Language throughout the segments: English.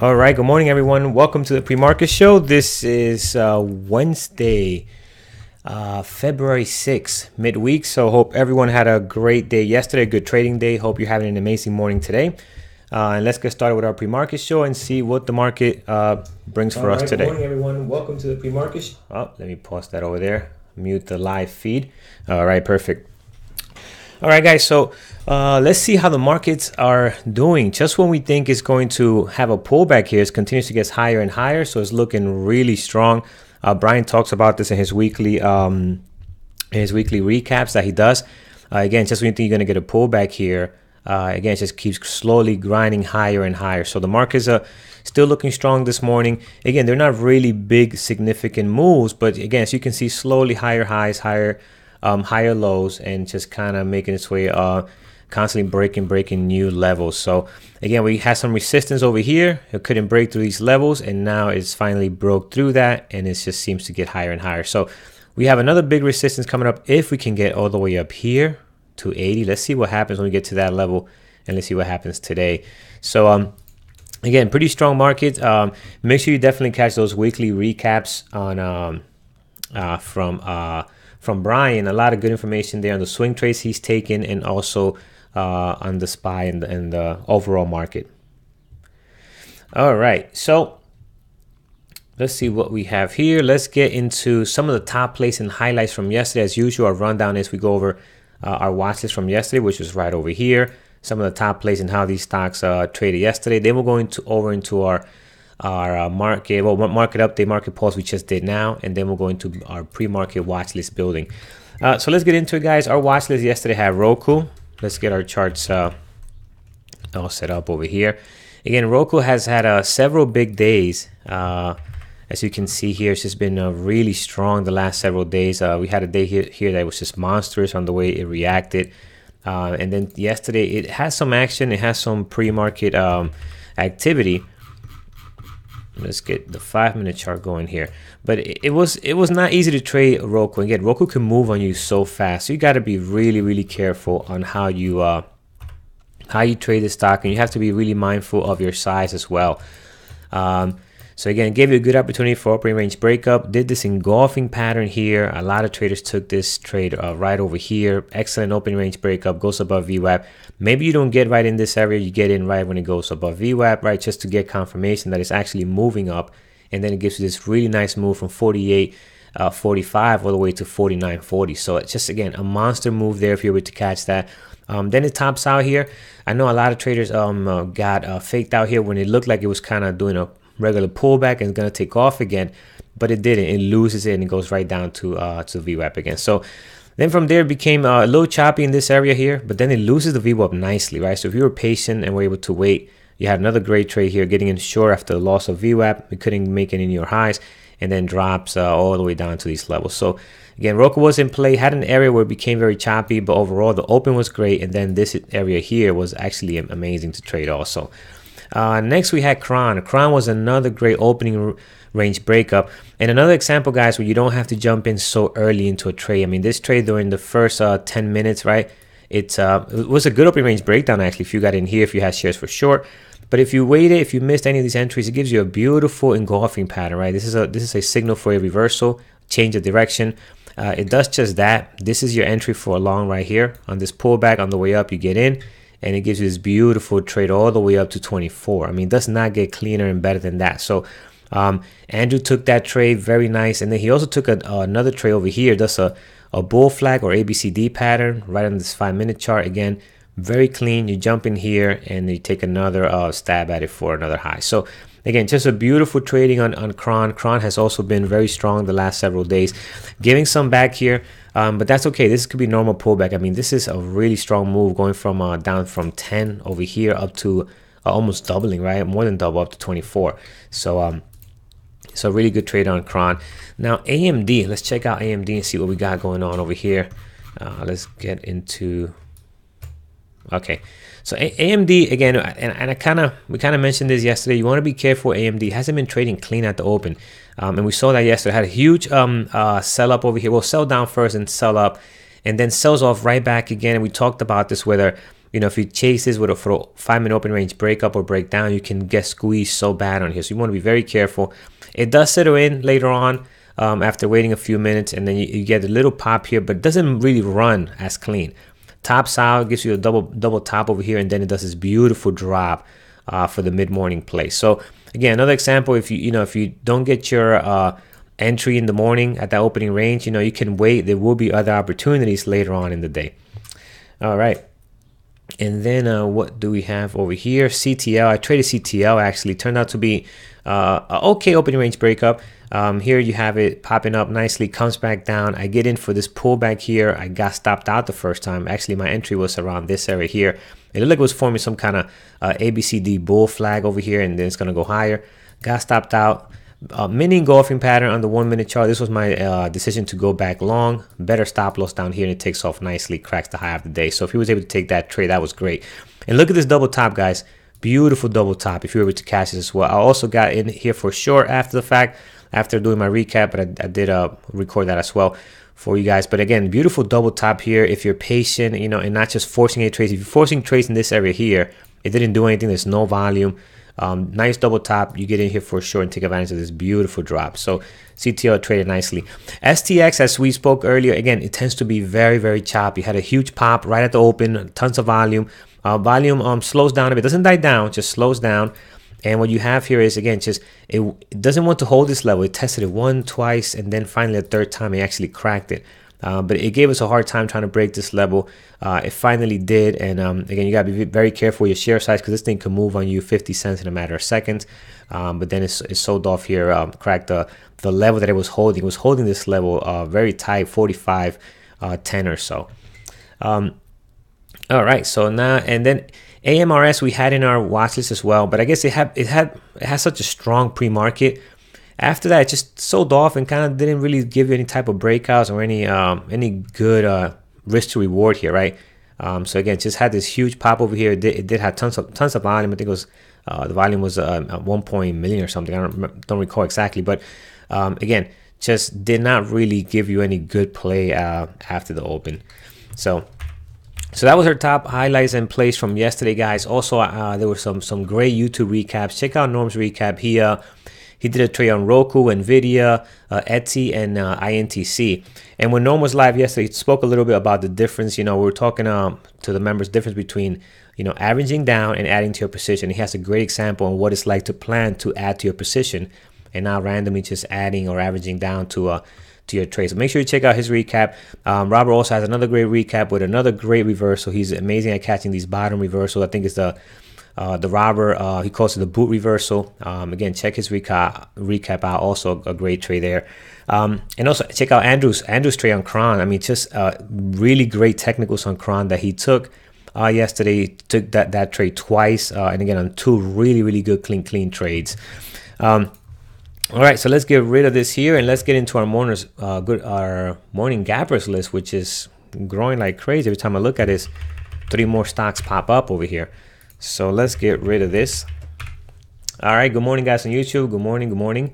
All right, good morning, everyone. Welcome to the pre-market show. This is Wednesday, February 6th, midweek. So hope everyone had a great day yesterday, a good trading day. Hope you're having an amazing morning today. And let's get started with our pre-market show and see what the market brings for us today. Good morning, everyone. Welcome to the pre-market show. Oh, let me pause that over there. Mute the live feed. All right, perfect. All right, guys, so let's see how the markets are doing. Just when we think it's going to have a pullback here, it continues to get higher and higher, so it's looking really strong. Brian talks about this in his weekly recaps that he does. Again, just when you think you're going to get a pullback here, again, it just keeps slowly grinding higher and higher. So the markets are still looking strong this morning. Again, they're not really big, significant moves, but again, as you can see, slowly higher highs, higher lows, and just kind of making its way, constantly breaking new levels. So again, we had some resistance over here. It couldn't break through these levels, and now it's finally broke through that, and it just seems to get higher and higher. So we have another big resistance coming up if we can get all the way up here to 80. Let's see what happens when we get to that level, and let's see what happens today. So again, pretty strong market. Make sure you definitely catch those weekly recaps on from Brian. A lot of good information there on the swing trades he's taken, and also on the SPY and the overall market. All right, so let's see what we have here. Let's get into some of the top plays and highlights from yesterday. As usual, our rundown is we go over our watch list from yesterday, which was right over here. Some of the top plays and how these stocks traded yesterday. Then we're going over into our market update, market pulse we just did now, and then we'll go into our pre-market watch list building. So let's get into it, guys. Our watch list yesterday had Roku. Let's get our charts all set up over here. Again, Roku has had several big days. As you can see here, it's just been really strong the last several days. We had a day here that was just monstrous on the way it reacted. And then yesterday, it has some action. It has some pre-market activity. Let's get the 5-minute chart going here. But it was not easy to trade Roku. Again, Roku can move on you so fast. So you got to be really careful on how you trade the stock, and you have to be really mindful of your size as well. So again, it gave you a good opportunity for opening range breakup. Did this engulfing pattern here. A lot of traders took this trade right over here. Excellent opening range breakup, goes above VWAP. Maybe you don't get right in this area. You get in right when it goes above VWAP, right? Just to get confirmation that it's actually moving up. And then it gives you this really nice move from 48.45 all the way to 49.40. So it's just, again, a monster move there if you're able to catch that. Then it tops out here. I know a lot of traders got faked out here when it looked like it was kind of doing a regular pullback and going to take off again, but it didn't. It loses it and it goes right down to VWAP again. So then from there it became a little choppy in this area here, but then it loses the VWAP nicely, right? So if you were patient and were able to wait, you had another great trade here, getting in short after the loss of VWAP. We couldn't make any new highs, and then drops all the way down to these levels. So again, Roku was in play, had an area where it became very choppy, but overall the open was great, and then this area here was actually amazing to trade also. Next, we had Cron. Cron was another great opening range breakup. And another example, guys, where you don't have to jump in so early into a trade. I mean, this trade during the first 10 minutes, right? It was a good opening range breakdown, actually, if you got in here, if you had shares for short. But if you waited, if you missed any of these entries, it gives you a beautiful engulfing pattern, right? This is a signal for a reversal, change of direction. It does just that. This is your entry for a long right here. On this pullback on the way up, you get in. And it gives you this beautiful trade all the way up to 24. I mean, it does not get cleaner and better than that. So Andrew took that trade, very nice. And then he also took another trade over here. That's a bull flag or ABCD pattern right on this 5-minute chart. Again, very clean. You jump in here and you take another stab at it for another high. So again, just a beautiful trading on Cron. Cron has also been very strong the last several days, giving some back here. But that's okay. This could be normal pullback. I mean, this is a really strong move going from down from 10 over here up to almost doubling, right? More than double, up to 24. So so really good trade on Cron. Now AMD, let's check out AMD and see what we got going on over here. Let's get into, okay. So AMD again, and we kind of mentioned this yesterday. You want to be careful. AMD hasn't been trading clean at the open, and we saw that yesterday. Had a huge sell up over here. Well, sell down first and sell up, and then sells off right back again. And we talked about this, whether if you chase this with a 5-minute open range breakup or breakdown, you can get squeezed so bad on here. So you want to be very careful. It does settle in later on after waiting a few minutes, and then you get a little pop here, but it doesn't really run as clean. Tops out, gives you a double top over here, and then it does this beautiful drop for the mid-morning play. So again, another example, if you don't get your entry in the morning at that opening range, you can wait. There will be other opportunities later on in the day. All right. And then what do we have over here? CTL. I traded CTL, actually. Turned out to be an okay opening range breakup. Here you have it popping up nicely, comes back down. I get in for this pullback here. I got stopped out the first time. Actually, my entry was around this area here. It looked like it was forming some kind of ABCD bull flag over here, and then it's going to go higher. Got stopped out. Mini engulfing pattern on the 1-minute chart. This was my decision to go back long. Better stop loss down here, and it takes off nicely, cracks the high of the day. So if he was able to take that trade, that was great. And look at this double top, guys. Beautiful double top if you were able to catch it as well. I also got in here for short after the fact, after doing my recap, but I did record that as well for you guys. But again, beautiful double top here if you're patient, and not just forcing a trade. If you're forcing trades in this area here, it didn't do anything. There's no volume. Nice double top. You get in here for sure and take advantage of this beautiful drop. So CTL traded nicely. STX, as we spoke earlier, again, it tends to be very, very choppy. Had a huge pop right at the open, tons of volume. Volume slows down a bit. Doesn't die down, just slows down. And what you have here is, again, just it doesn't want to hold this level. It tested it once, twice, and then finally a third time it actually cracked it. But it gave us a hard time trying to break this level. It finally did. And again, you got to be very careful with your share size, because this thing can move on you 50 cents in a matter of seconds. But then it sold off here, cracked the level that it was holding. It was holding this level very tight, 45.10 or so. All right, so now, and then AMRS we had in our watch list as well, but I guess it has such a strong pre-market. After that, it just sold off and kind of didn't really give you any type of breakouts or any good risk to reward here, right? So again, just had this huge pop over here. It did have tons of volume. I think it was the volume was 1 million or something. I don't recall exactly, but again, just did not really give you any good play after the open. So that was our top highlights and plays from yesterday, guys. Also, there were some great YouTube recaps. Check out Norm's recap. He did a trade on Roku, Nvidia, Etsy, and INTC. And when Norm was live yesterday, he spoke a little bit about the difference. We were talking to the members, difference between averaging down and adding to your position. He has a great example on what it's like to plan to add to your position, and not randomly just adding or averaging down to your trade. So make sure you check out his recap. Robert also has another great recap with another great reversal. He's amazing at catching these bottom reversals. I think it's the Robert, he calls it the boot reversal. Again, check his recap out. Also a great trade there. And also check out Andrew's trade on Kron. I mean, just really great technicals on Kron that he took yesterday. He took that trade twice, and again on two really good clean trades. All right, so let's get rid of this here and let's get into our morning gappers list, which is growing like crazy. Every time I look at this, 3 more stocks pop up over here. So let's get rid of this. All right, good morning, guys on YouTube. Good morning.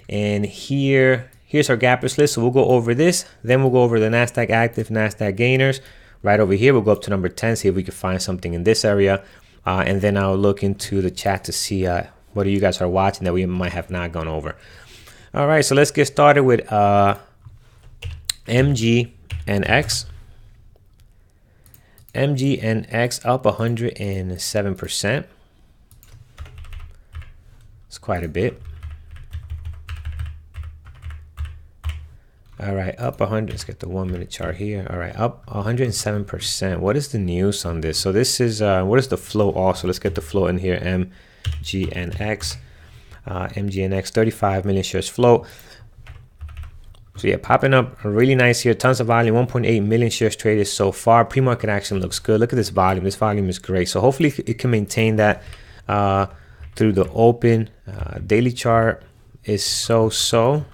And here's our gappers list. So we'll go over this, then we'll go over the NASDAQ active, NASDAQ gainers. Right over here, we'll go up to number 10, see if we can find something in this area. And then I'll look into the chat to see what you guys are watching that we might have not gone over. All right, so let's get started with MGNX. MGNX up 107%. It's quite a bit. All right, up 100. Let's get the 1-minute chart here. All right, up 107%. What is the news on this? So this is what is the flow also? Let's get the flow in here. MGNX, 35 million shares float. So yeah, popping up really nice here. Tons of volume, 1.8 million shares traded so far. Pre-market action looks good. Look at this volume. This volume is great. So hopefully it can maintain that through the open. Daily chart is so.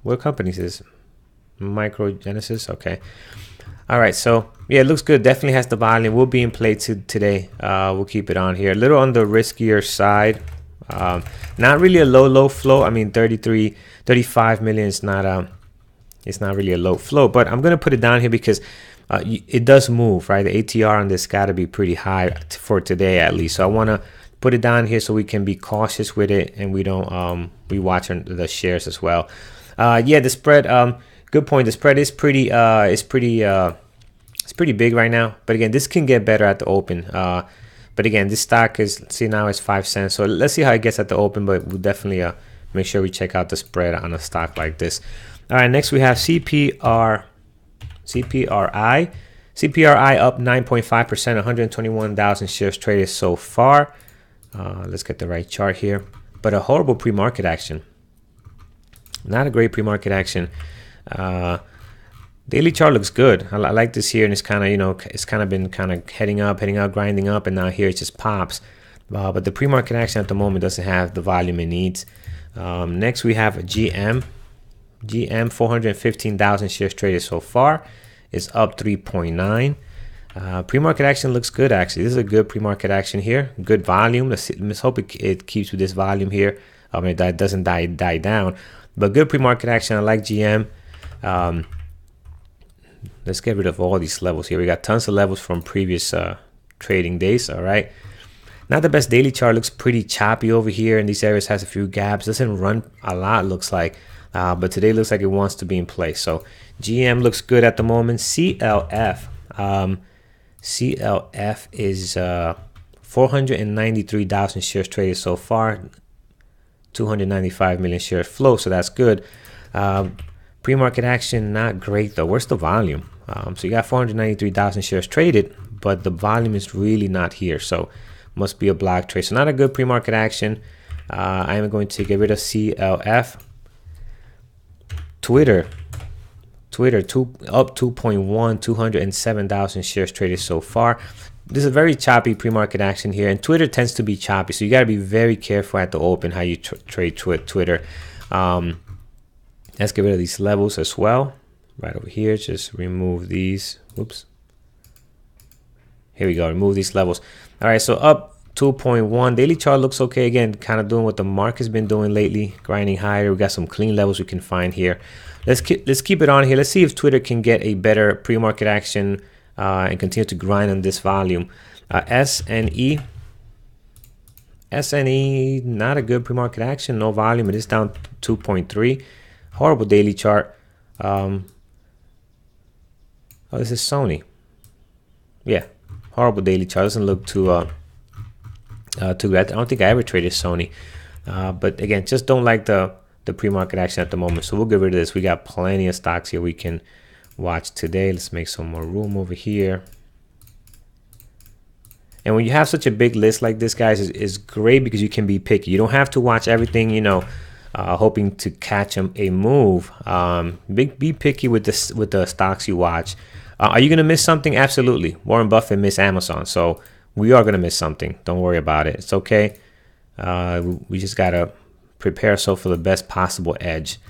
What company is this? Microgenesis. Okay. All right. So yeah, it looks good. Definitely has the volume. We'll be in play today. We'll keep it on here. A little on the riskier side. Not really a low flow. I mean, 35 million is not it's not really a low flow, but I'm going to put it down here because it does move, right? The ATR on this got to be pretty high for today at least. So I want to put it down here so we can be cautious with it and we don't we watch the shares as well. Yeah, the spread. Good point. The spread is pretty it's pretty big right now. But again, this can get better at the open. But again, this stock is, see, now it's 5 cents. So let's see how it gets at the open. But we'll definitely make sure we check out the spread on a stock like this. All right, next we have CPRI. CPRI up 9.5%, 121,000 shares traded so far. Let's get the right chart here. But a horrible pre-market action. Not a great pre-market action. Daily chart looks good. I like this here, and it's kind of, you know, it's kind of been kind of heading up, grinding up, and now here it just pops. But the pre-market action at the moment doesn't have the volume it needs. Next we have a GM. GM, 415,000 shares traded so far. Is up 3.9. Pre-market action looks good, actually. This is a good pre-market action here. Good volume. Let's hope it keeps with this volume here. I mean, that doesn't die down. But good pre-market action. I like GM. Let's get rid of all these levels here. We got tons of levels from previous trading days. All right. Not the best daily chart. Looks pretty choppy over here. In these areas has a few gaps. Doesn't run a lot, looks like. But today looks like it wants to be in place. So GM looks good at the moment. CLF. CLF is 493,000 shares traded so far. 295 million shares flow. So that's good. Pre-market action, not great though. Where's the volume? So you got 493,000 shares traded, but the volume is really not here. So must be a block trade. So not a good pre-market action. I am going to get rid of CLF. Twitter up 2.1, 207,000 shares traded so far. This is a very choppy pre-market action here, and Twitter tends to be choppy, so you got to be very careful at the open how you trade Twitter. Let's get rid of these levels as well. Right over here, just remove these. Oops. Here we go. Remove these levels. All right, so up 2.1. Daily chart looks okay. Again, kind of doing what the market's been doing lately, grinding higher. We got some clean levels we can find here. Let's keep it on here. Let's see if Twitter can get a better pre-market action and continue to grind on this volume. SNE. SNE, not a good pre-market action. No volume. It is down 2.3. Horrible daily chart. Oh, this is Sony. Yeah, horrible daily chart. Doesn't look too good. I don't think I ever traded Sony. But again, just don't like the pre-market action at the moment. So we'll get rid of this. We got plenty of stocks here we can watch today. Let's make some more room over here. And when you have such a big list like this, guys, is great because you can be picky. You don't have to watch everything, you know, hoping to catch a move. Be picky with the stocks you watch. Are you going to miss something? Absolutely. Warren Buffett missed Amazon. So we are going to miss something. Don't worry about it. It's okay. We just got to prepare ourselves for the best possible edge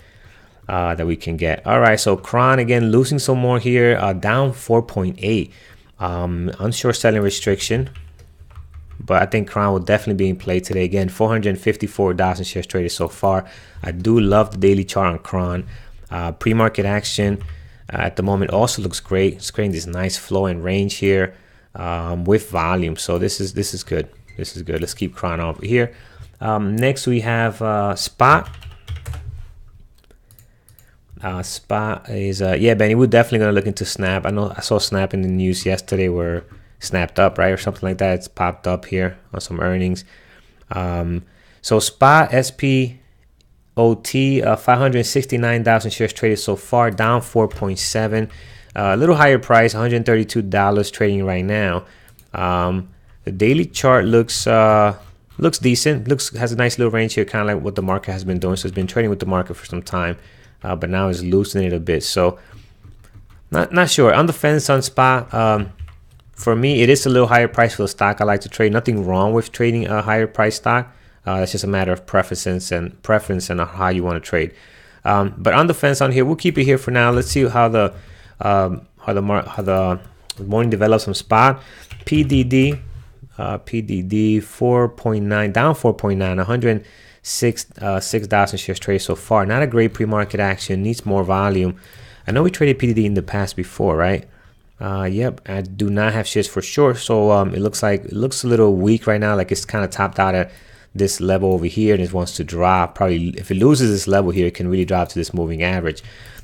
that we can get. All right. So Cron, again, losing some more here, down 4.8. Onshore selling restriction. But I think Cron will definitely be in play today. Again, 454,000 shares traded so far. I do love the daily chart on Cron. Pre-market action at the moment also looks great. It's creating this nice flow and range here with volume. So this is good. This is good. Let's keep Cron over here. Next we have Spot. Spot is yeah, Benny, we're definitely gonna look into Snap. I know I saw Snap in the news yesterday where snapped up, right, or something like that. It's popped up here on some earnings. So Spot, SPOT, 569,000 shares traded so far, down 4.7. A little higher price, $132 trading right now. The daily chart looks decent. Has a nice little range here, kind of like what the market has been doing. So it's been trading with the market for some time, but now it's loosening it a bit. So not sure. On the fence on Spot. For me, it is a little higher price for the stock I like to trade. Nothing wrong with trading a higher price stock. It's just a matter of preference and how you want to trade. But on the fence on here, we'll keep it here for now. Let's see how the morning develops on Spot. PDD 4.9, down 4.9, 106,000 shares traded so far. Not a great pre-market action. Needs more volume. I know we traded PDD in the past before, right? Yep, I do not have shares for sure. So it looks a little weak right now. Like it's kind of topped out at this level over here and it wants to drop. Probably if it loses this level here, it can really drop to this moving average.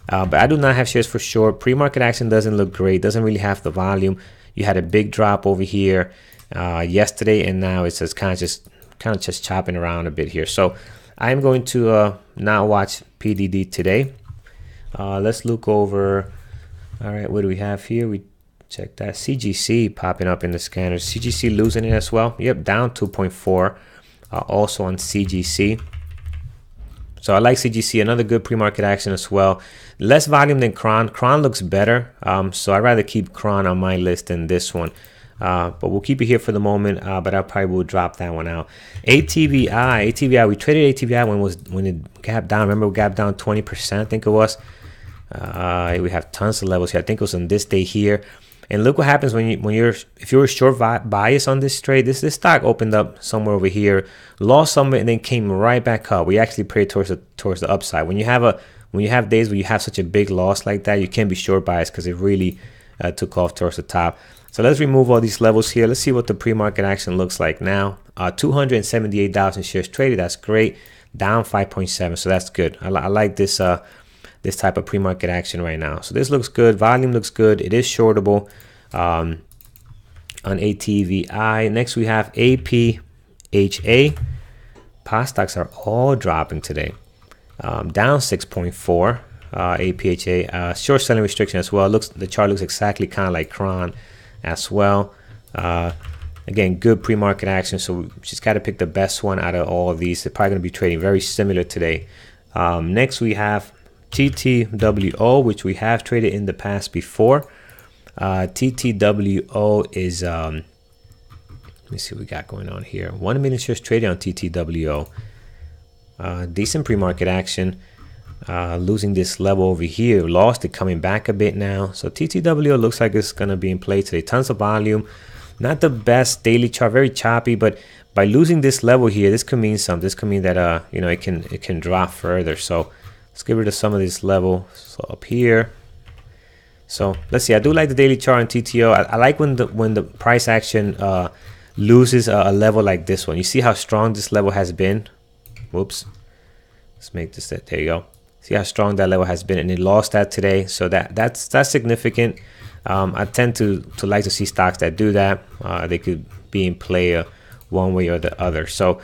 But I do not have shares for sure. Pre-market action doesn't look great. Doesn't really have the volume. You had a big drop over here yesterday, and now it's just kind of just chopping around a bit here. So I'm going to not watch PDD today. Let's look over. All right, what do we have here? We check that CGC popping up in the scanners. CGC losing it as well. Yep, down 2.4. Also on CGC. So I like CGC, another good pre-market action as well. Less volume than Cron. Cron looks better. So I'd rather keep Cron on my list than this one. But we'll keep it here for the moment. But I probably will drop that one out. ATVI, we traded ATVI when it gapped down. Remember, we gapped down 20%, I think it was. We have tons of levels here. I think it was on this day here. And look what happens if you're a short bias on this trade. This stock opened up somewhere over here, lost some of it, and then came right back up. We actually prayed towards the upside. When you have days where you have such a big loss like that, you can't be short biased because it really took off towards the top. So let's remove all these levels here. Let's see what the pre-market action looks like now. 278,000 shares traded. That's great. Down 5.7. So that's good. I like this. This type of pre-market action right now. So this looks good. Volume looks good. It is shortable on ATVI. Next we have APHA. POS stocks are all dropping today. Down 6.4. APHA short selling restriction as well. The chart looks exactly kind of like Cron as well. Again, good pre-market action. So we just got to pick the best one out of all of these. They're probably going to be trading very similar today. Next we have TTWO, which we have traded in the past before. TTWO is let me see what we got going on here. 1 million shares traded on TTWO. Decent pre-market action. Losing this level over here, lost it, coming back a bit now. So TTWO looks like it's gonna be in play today. Tons of volume. Not the best daily chart, very choppy, but by losing this level here, this could mean something. This could mean that it can drop further. So let's get rid of some of this level. So up here. So let's see. I do like the daily chart on TTO. I like when the price action loses a level like this one. You see how strong this level has been. Whoops. Let's make this. There you go. See how strong that level has been, and it lost that today. So that's significant. I tend to like to see stocks that do that. They could be in play one way or the other. So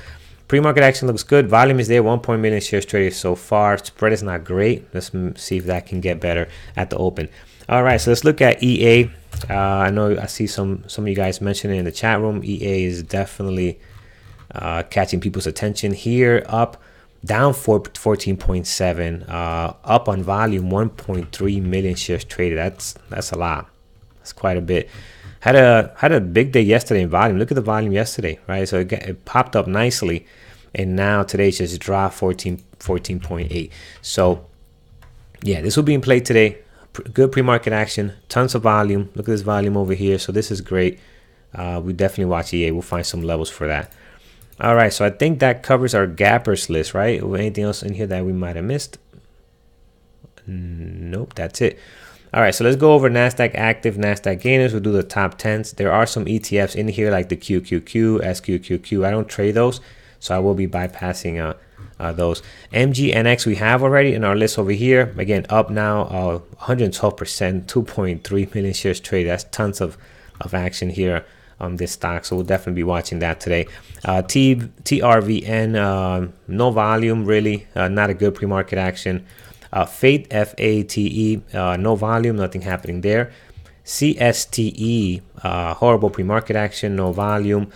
pre-market action looks good. Volume is there. 1 million shares traded so far. Spread is not great. Let's see if that can get better at the open. All right, so let's look at EA. I know I see some of you guys mentioning in the chat room. EA is definitely catching people's attention here. Up, down 14.7. Up on volume, 1.3 million shares traded. That's a lot. That's quite a bit. Had a big day yesterday in volume. Look at the volume yesterday, right? So it popped up nicely, and now today's just dropped 14.8. So yeah, this will be in play today. Good pre-market action, tons of volume. Look at this volume over here. So this is great. We definitely watch EA. We'll find some levels for that. All right, so I think that covers our gappers list, right? Anything else in here that we might have missed? Nope, that's it. All right, so let's go over NASDAQ active, NASDAQ gainers. We'll do the top 10s. There are some ETFs in here like the QQQ, SQQQ. I don't trade those, so I will be bypassing those. MGNX we have already in our list over here. Again, up now 112%, 2.3 million shares traded. That's tons of action here on this stock, so we'll definitely be watching that today. TRVN, no volume really, not a good pre-market action. FATE, FATE, no volume, nothing happening there. CSTE, horrible pre-market action, no volume.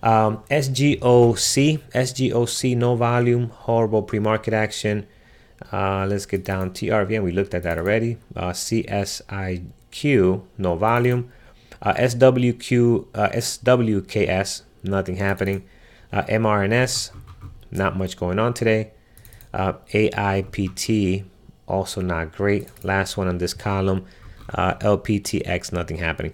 SGOC, no volume, horrible pre-market action. Let's get down TRVN, we looked at that already. CSIQ, no volume. SWKS, nothing happening. MRNS, not much going on today. AIPT, also not great. Last one on this column. LPTX, nothing happening.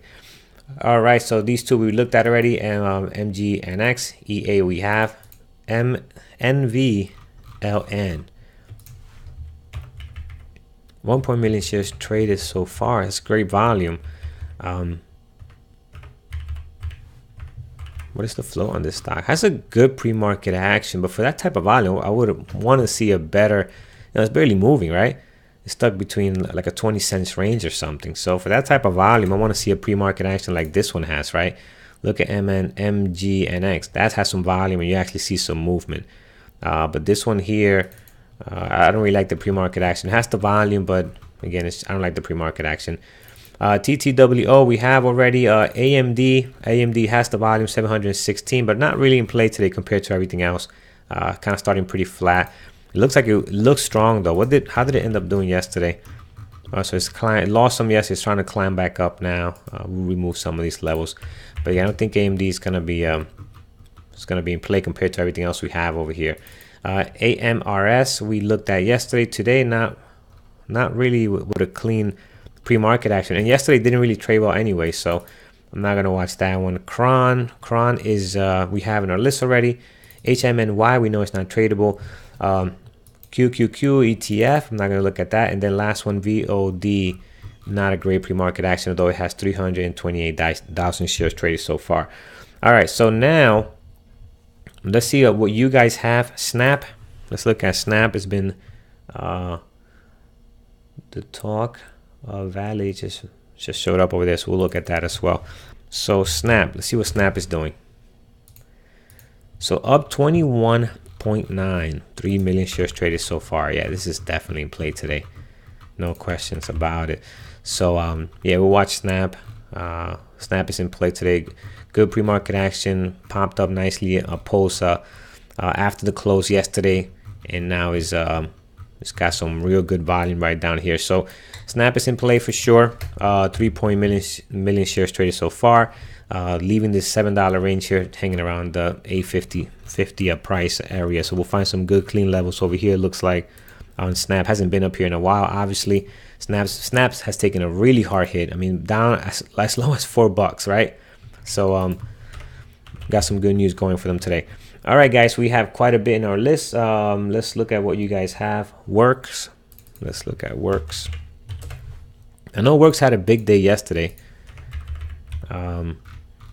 All right, so these two we looked at already. MGNX, EA we have. NVLN. 1 million shares traded so far. It's great volume. Um, what is the flow on this stock? Has a good pre-market action, but for that type of volume, I would want to see a better. It's barely moving, right? It's stuck between like a 20 cents range or something. So for that type of volume, I want to see a pre-market action like this one has, right? Look at MN, MG, and X. That has some volume and you actually see some movement. But this one here, I don't really like the pre-market action. It has the volume, but again, I don't like the pre-market action. TTWO, we have already AMD. AMD has the volume 716, but not really in play today compared to everything else. Kind of starting pretty flat. It looks like it looks strong though. How did it end up doing yesterday? So it lost some yesterday. It's trying to climb back up now. We'll remove some of these levels, but yeah, I don't think AMD is gonna be in play compared to everything else we have over here. AMRS we looked at yesterday. Today not really with a clean pre-market action, and yesterday didn't really trade well anyway, so I'm not gonna watch that one. Cron is we have in our list already. HMNY we know it's not tradable. QQQ ETF, I'm not going to look at that. And then last one, VOD, not a great pre-market action, although it has 328,000 shares traded so far. All right, so now let's see what you guys have. Snap, let's look at Snap. It's been the talk Valley just showed up over there, so we'll look at that as well. So Snap, let's see what Snap is doing. So up 21.9, 3 million shares traded so far. Yeah, this is definitely in play today, no questions about it. So yeah, we'll watch Snap. Snap is in play today. Good pre-market action, popped up nicely post after the close yesterday, and now it's got some real good volume right down here. So Snap is in play for sure. 3 million shares traded so far. Leaving this $7 range here, hanging around the $8.50 price area. So we'll find some good clean levels over here. It looks like on Snap, hasn't been up here in a while. Obviously, Snaps has taken a really hard hit. I mean, down as low as $4, right? So got some good news going for them today. All right, guys, we have quite a bit in our list. Let's look at what you guys have. Works. Let's look at Works. I know Works had a big day yesterday.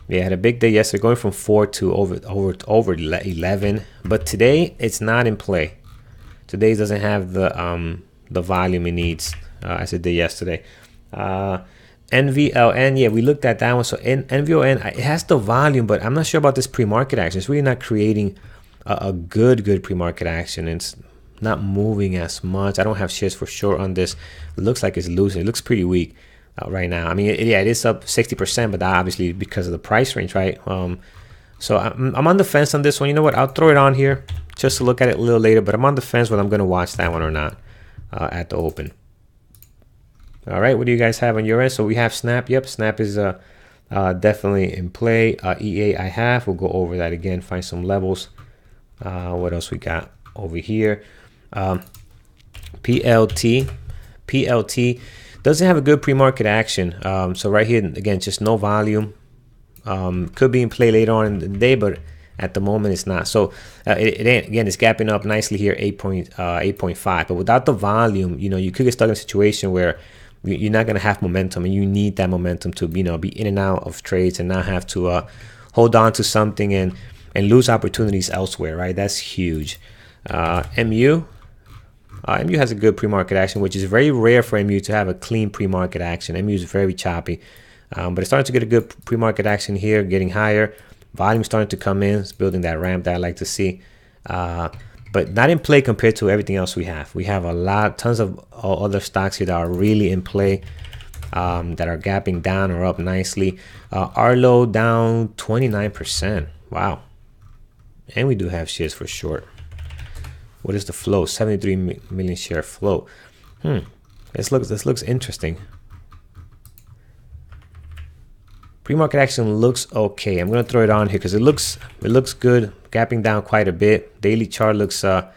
Yeah, had a big day yesterday, going from 4 to over 11. But today it's not in play. Today doesn't have the volume it needs as it did yesterday. NVLN, yeah, we looked at that one. So NVLN, it has the volume, but I'm not sure about this pre-market action. It's really not creating a good pre-market action. It's not moving as much. I don't have shares for sure on this. It looks like it's losing. It looks pretty weak right now. I mean, yeah, it is up 60%, but that obviously because of the price range, right? So I'm on the fence on this one. You know what? I'll throw it on here just to look at it a little later, but I'm on the fence whether I'm going to watch that one or not at the open. All right, what do you guys have on your end? So we have Snap. Yep, Snap is definitely in play. EA I have. We'll go over that again, find some levels. What else we got over here? PLT doesn't have a good pre-market action. So right here, again, just no volume. Could be in play later on in the day, but at the moment it's not. So it ain't, again, it's gapping up nicely here, 8.5. But without the volume, you know, you could get stuck in a situation where you're not going to have momentum, and you need that momentum to, you know, be in and out of trades and not have to hold on to something and lose opportunities elsewhere, right? That's huge. MU has a good pre-market action, which is very rare for MU to have a clean pre-market action. MU is very choppy, but it's starting to get a good pre-market action here, getting higher. Volume starting to come in. It's building that ramp that I like to see, but not in play compared to everything else we have. We have tons of other stocks here that are really in play, that are gapping down or up nicely. Arlo down 29%. Wow. And we do have shares for short. What is the flow? 73 million share flow. This looks interesting. Pre-market action looks okay. I'm gonna throw it on here because it looks good, gapping down quite a bit. Daily chart looks okay.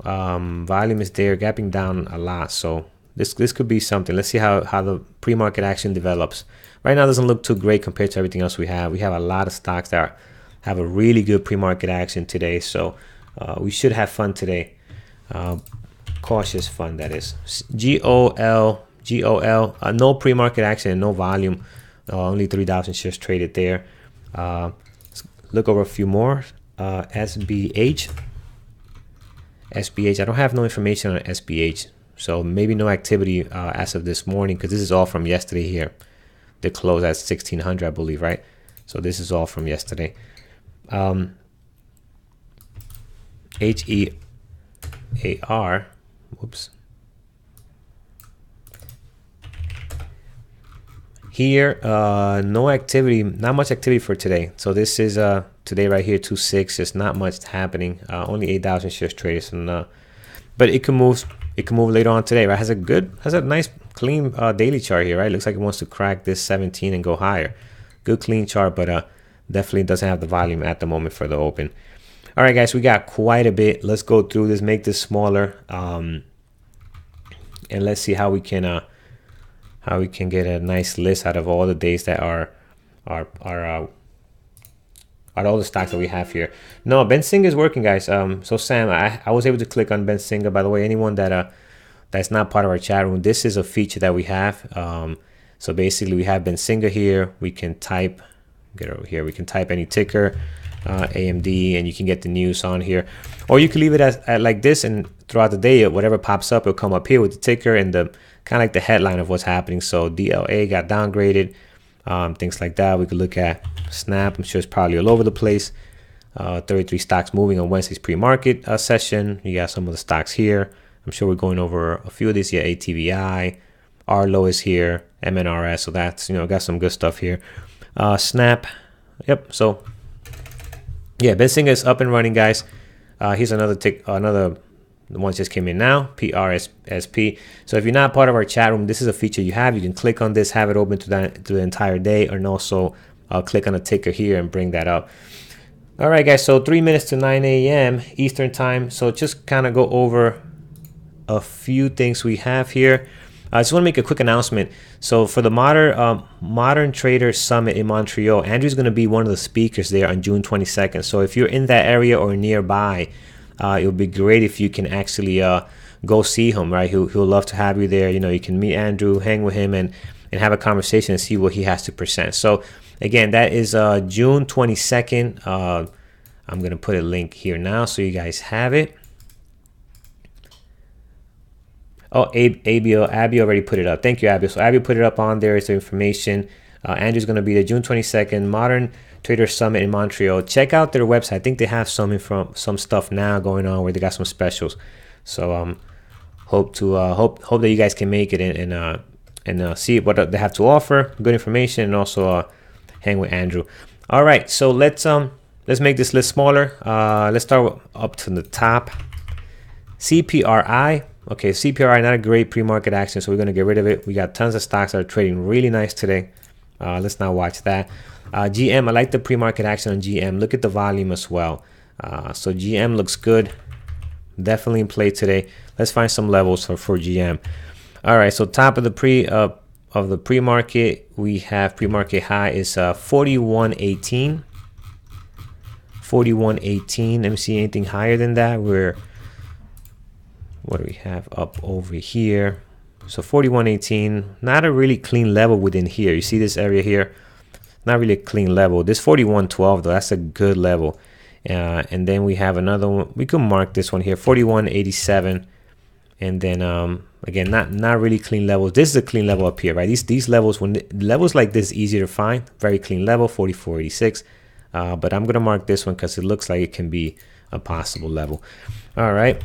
Volume is there, gapping down a lot. So this could be something. Let's see how the pre-market action develops. Right now, it doesn't look too great compared to everything else we have. We have a lot of stocks that have a really good pre-market action today. So we should have fun today. Cautious fun, that is. GOL, no pre-market action and no volume, only 3,000 shares traded there. Let's look over a few more. SBH. I don't have no information on SBH, so maybe no activity as of this morning, because this is all from yesterday here. They closed at 1600, I believe, right? So this is all from yesterday. HEAR, whoops. Here, no activity, not much activity for today. So this is today right here, 2/6. There's not much happening. Only 8,000 shares traded, and but it can move. It can move later on today, right? Has a nice clean daily chart here, right? Looks like it wants to crack this 17 and go higher. Good clean chart, but definitely doesn't have the volume at the moment for the open. All right, guys, we got quite a bit. Let's go through this, make this smaller, and let's see how we can get a nice list out of all the days that are all the stocks that we have here. No, Benzinga is working, guys. So Sam, I was able to click on Benzinga. By the way, anyone that's not part of our chat room, this is a feature that we have. So basically, we have Benzinga here. We can type, get over here. We can type any ticker, AMD, and you can get the news on here. Or you can leave it as like this, and throughout the day, whatever pops up, it'll come up here with the ticker and the kind of like the headline of what's happening. So DLA got downgraded, things like that. We could look at Snap. I'm sure it's probably all over the place. 33 stocks moving on Wednesday's pre-market session. You got some of the stocks here. I'm sure we're going over a few of these. Yeah, ATVI, Arlo is here, MNRS. So that's, got some good stuff here. Snap. Yep. So yeah, Benzinga is up and running, guys. Here's another the ones just came in now, PRSP. So if you're not part of our chat room, this is a feature you have. You can click on this, have it open to the entire day, and also click on the ticker here and bring that up. All right, guys, so 3 minutes to 9 a.m. Eastern time. So just kind of go over a few things we have here. I just want to make a quick announcement. So for the Modern Trader Summit in Montreal, Andrew's going to be one of the speakers there on June 22nd. So if you're in that area or nearby, it would be great if you can actually go see him, right? He'll love to have you there. You can meet Andrew, hang with him, and have a conversation and see what he has to present. So again, that is June 22nd. I'm going to put a link here now so you guys have it. Oh, Abby already put it up. Thank you, Abby. So Abby put it up on there. It's the information. Andrew's going to be there June 22nd, Modern Trader Summit in Montreal. Check out their website. I think they have some stuff now going on where they got some specials. So hope that you guys can make it and see what they have to offer. Good information, and also hang with Andrew. All right, so let's make this list smaller. Let's start up to the top. CPRI. Okay, CPRI, not a great pre-market action, so we're going to get rid of it. We got tons of stocks that are trading really nice today. Let's not watch that. GM, I like the pre-market action on GM. Look at the volume as well. So GM looks good. Definitely in play today. Let's find some levels for GM. All right, so top of the pre-market, we have pre-market high is 41.18. 41.18. Let me see anything higher than that. What do we have up over here? So 41.18, not a really clean level within here. You see this area here? Not really a clean level. This 41.12 though, that's a good level. And then we have another one. We can mark this one here, 41.87. And then again, not really clean levels. This is a clean level up here, right? These levels, levels like this, easier to find. Very clean level, 44.86. But I'm gonna mark this one because it looks like it can be a possible level. All right.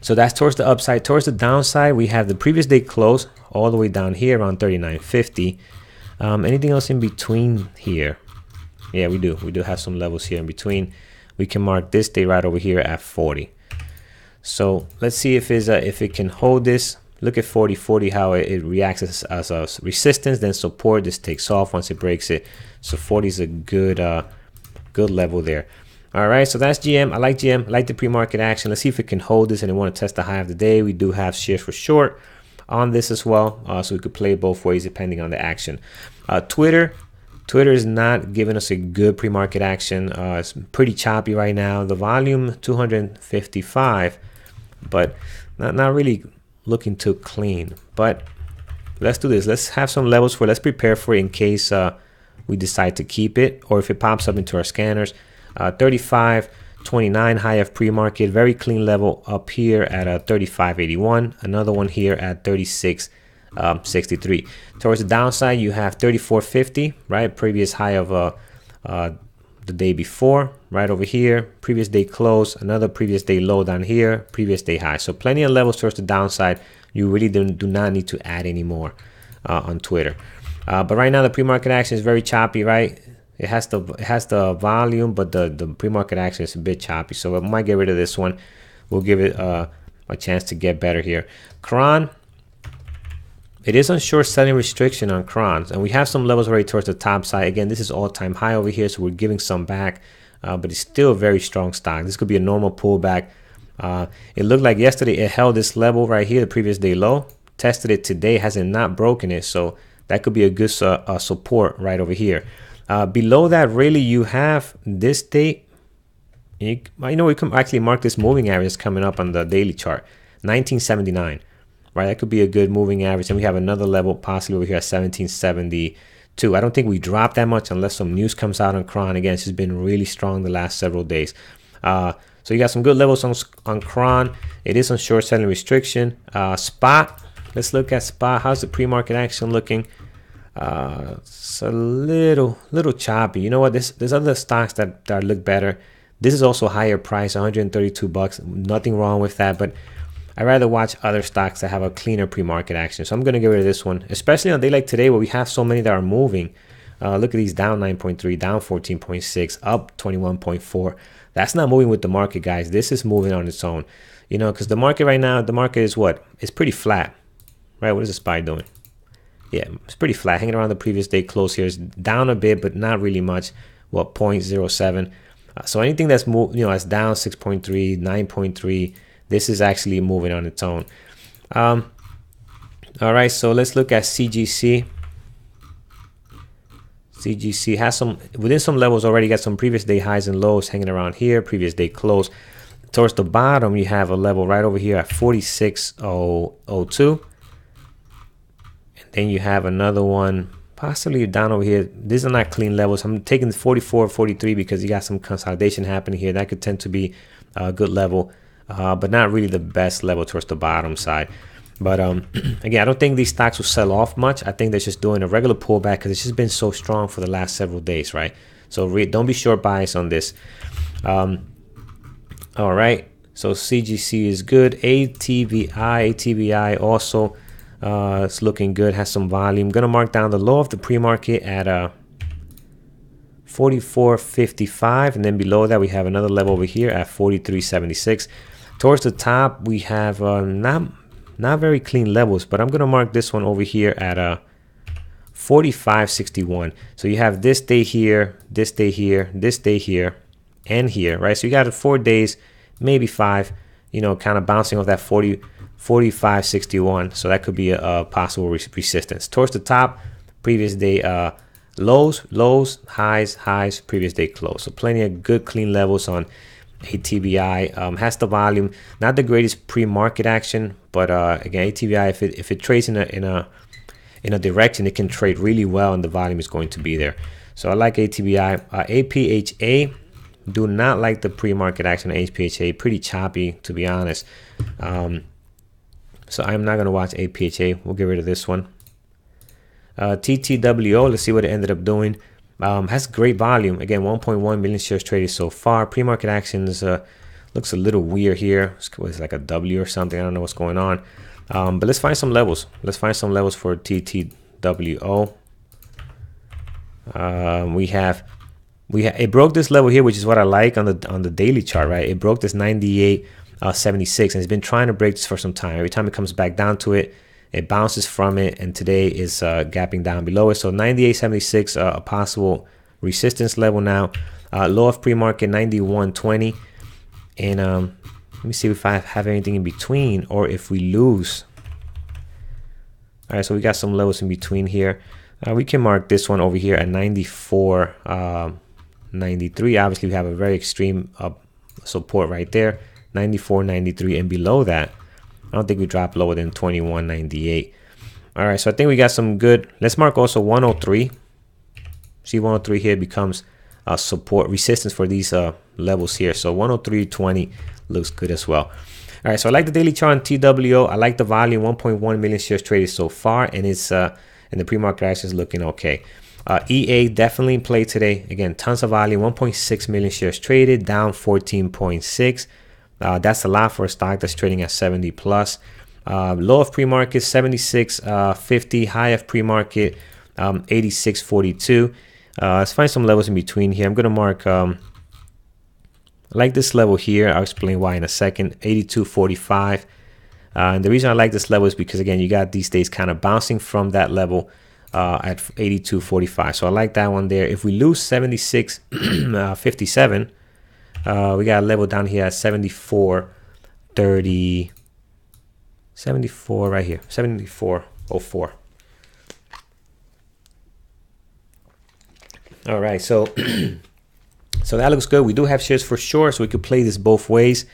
So that's towards the upside. Towards the downside, we have the previous day close all the way down here around 39.50. Anything else in between here? Yeah, we do. We do have some levels here in between. We can mark this day right over here at 40. So let's see if it can hold this. Look at 40, how it reacts as a resistance, then support. This takes off once it breaks it. So 40 is a good level there. All right, so that's GM. I like GM. I like the pre-market action. Let's see if it can hold this, and I want to test the high of the day. We do have shares for short on this as well, so we could play both ways depending on the action. Twitter is not giving us a good pre-market action. It's pretty choppy right now. The volume 255, but not really looking too clean. But let's do this. Let's have some levels for, let's prepare for it in case we decide to keep it, or if it pops up into our scanners. 35.29 high of pre-market, very clean level up here at 35.81. Another one here at 36.63. Towards the downside, you have 34.50, right? Previous high of the day before, right over here. Previous day close, another previous day low down here, previous day high. So plenty of levels towards the downside. You really do not need to add any more on Twitter. But right now the pre-market action is very choppy, right? It has the volume, but the pre-market action is a bit choppy. So I might get rid of this one. We'll give it a chance to get better here. Cron, it is on short selling restriction on crons, and we have some levels already towards the top side. Again, this is all-time high over here, so we're giving some back, but it's still a very strong stock. This could be a normal pullback. It looked like yesterday it held this level right here, the previous day low, tested it today, hasn't not broken it, so that could be a good support right over here. Below that, really, you have this date. We can actually mark this moving average coming up on the daily chart, 1979. Right, that could be a good moving average. And we have another level possibly over here at 1772. I don't think we dropped that much unless some news comes out on Cron. Again, it's just been really strong the last several days. So you got some good levels on Cron. It is on short selling restriction. Spot, let's look at Spot. How's the pre-market action looking? It's a little choppy. You know what? There's other stocks that look better. This is also higher price, $132. Nothing wrong with that, but I'd rather watch other stocks that have a cleaner pre-market action. So I'm going to get rid of this one, especially on a day like today where we have so many that are moving. Look at these, down 9.3, down 14.6, up 21.4. That's not moving with the market, guys. This is moving on its own. You know, because the market right now, the market is what? It's pretty flat, right? What is the SPY doing? Yeah, it's pretty flat, hanging around the previous day close here. It's down a bit, but not really much. What, 0.07? So anything that's moved, you know, that's down 6.3, 9.3. This is actually moving on its own. All right, so let's look at CGC. CGC has some, within some levels already, got some previous day highs and lows hanging around here, previous day close. Towards the bottom, you have a level right over here at 46.02. And then you have another one possibly down over here. These are not clean levels. I'm taking 44, 43 because you got some consolidation happening here. That could tend to be a good level. But not really the best level towards the bottom side. But again, I don't think these stocks will sell off much. I think they're just doing a regular pullback because it's just been so strong for the last several days, right? So don't be short bias on this. All right, so CGC is good. ATVI also it's looking good, has some volume. Gonna mark down the low of the pre-market at 44.55, and then below that we have another level over here at 43.76. Towards the top we have not very clean levels, but I'm gonna mark this one over here at 45.61. So you have this day here, this day here, this day here, and here, right? So you got 4 days, maybe 5, you know, kind of bouncing off that 45.61. So that could be a possible resistance. Towards the top, previous day lows, highs, previous day close. So plenty of good clean levels on ATBI. Has the volume, not the greatest pre-market action, but again, ATBI, if it trades in a direction, it can trade really well, and the volume is going to be there. So I like ATBI. APHA, do not like the pre-market action on APHA. Pretty choppy, to be honest. So I'm not going to watch APHA. We'll get rid of this one. TTWO, let's see what it ended up doing. Has great volume. Again, 1.1 million shares traded so far. Pre-market actions looks a little weird here. It's like a W or something. I don't know what's going on. But let's find some levels. Let's find some levels for TTWO. It broke this level here, which is what I like on the daily chart, right? It broke this 98.76, and it's been trying to break this for some time. Every time it comes back down to it, it bounces from it, and today is gapping down below it. So 98.76, a possible resistance level now. Low of pre-market 91.20, and let me see if I have anything in between or if we lose. All right, so we got some levels in between here. We can mark this one over here at 94.93. Obviously, we have a very extreme support right there, 94.93, and below that, I don't think we dropped lower than 21.98. All right, so I think we got some good. Let's mark also 103. See 103 here becomes support resistance for these levels here. So 103.20 looks good as well. All right, so I like the daily chart on TWO. I like the volume, 1.1 million shares traded so far, and it's and the pre-market action is looking okay. EA definitely in play today. Again, tons of volume, 1.6 million shares traded, down 14.6. That's a lot for a stock that's trading at 70 plus. Low of pre-market 76.50, high of pre-market 86.42. Let's find some levels in between here. I'm gonna mark I like this level here. I'll explain why in a second. 82.45. And the reason I like this level is because, again, you got these days kind of bouncing from that level at 82.45. So I like that one there. If we lose 76.57, we got a level down here at 74.30. 74 right here, 74.04. All right, so so that looks good. We do have shares for sure, so we could play this both ways.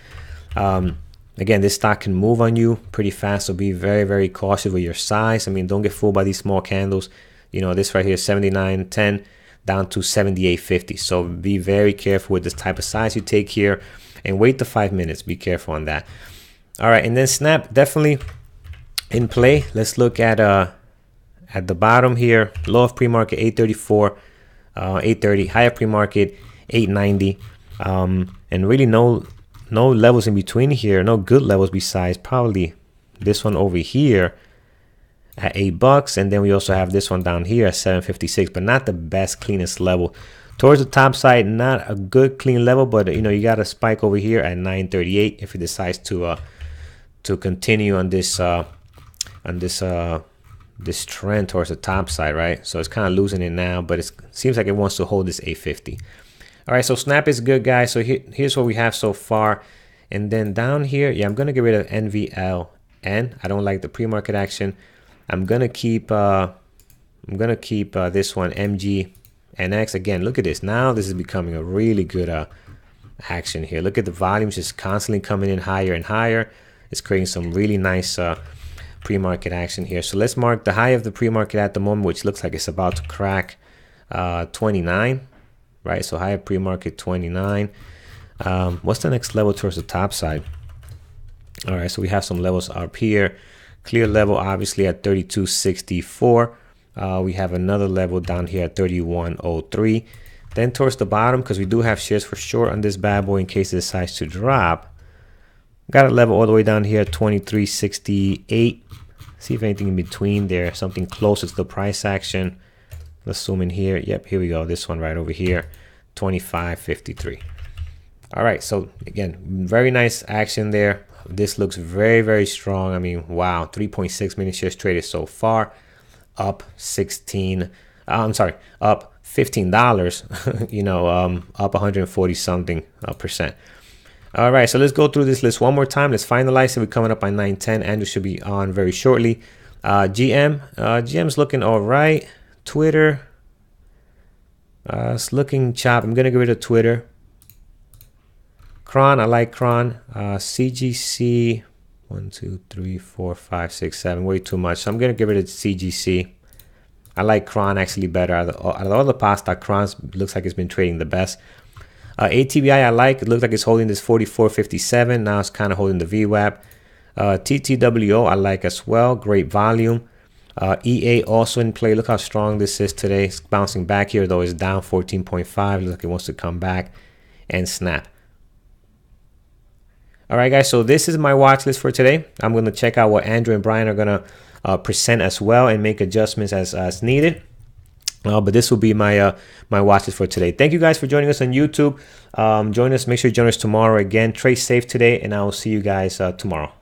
Again, this stock can move on you pretty fast, so be very, very cautious with your size. I mean, don't get fooled by these small candles. You know, this right here, 79.10 down to 78.50. So be very careful with this type of size you take here, and wait the 5 minutes. Be careful on that. All right, and then Snap definitely in play. Let's look at the bottom here. Low of pre-market 834, 830. High of pre-market 890, and really no levels in between here. No good levels besides probably this one over here at $8, and then we also have this one down here at 756, but not the best, cleanest level. Towards the top side, not a good clean level, but you know, you got a spike over here at 938 if it decides to continue on this this trend towards the top side, right? So it's kind of losing it now, but it seems like it wants to hold this 850. All right, so Snap is good, guys. So here's what we have so far, and then down here, yeah, I'm gonna get rid of NVLN. I don't like the pre-market action. I'm gonna keep this one, MGNX. Again, look at this. Now this is becoming a really good action here. Look at the volumes just constantly coming in higher and higher. It's creating some really nice pre-market action here. So let's mark the high of the pre-market at the moment, which looks like it's about to crack 29, right? So high of pre-market 29. What's the next level towards the top side? All right, so we have some levels up here. Clear level obviously at 32.64. We have another level down here at 31.03. Then towards the bottom, because we do have shares for short on this bad boy in case it decides to drop, got a level all the way down here at 23.68. See if anything in between there, something closer to the price action. Let's zoom in here. Yep, here we go. This one right over here, 25.53. All right, so again, very nice action there. This looks very, very strong. I mean, wow, 3.6 million shares traded so far, up up $15. You know, up 140 something percent. All right, so let's go through this list one more time. Let's finalize it. We're coming up by 9:10. Andrew should be on very shortly. GM's looking all right. Twitter, it's looking chop. I'm gonna get rid of Twitter. Cron, I like Cron. CGC, 1, 2, 3, 4, 5, 6, 7. Way too much. So I'm gonna get rid of CGC. I like Cron actually better. Out of all the pasta, Cron looks like it's been trading the best. ATBI I like. It looks like it's holding this 44.57. Now it's kind of holding the VWAP. TTWO I like as well. Great volume. EA also in play. Look how strong this is today. It's bouncing back here, though it's down 14.5. Looks like it wants to come back. And Snap. All right, guys. So this is my watch list for today. I'm going to check out what Andrew and Brian are going to present as well and make adjustments as needed. But this will be my my watch list for today. Thank you guys for joining us on YouTube. Join us. Make sure you join us tomorrow again. Trade safe today, and I will see you guys tomorrow.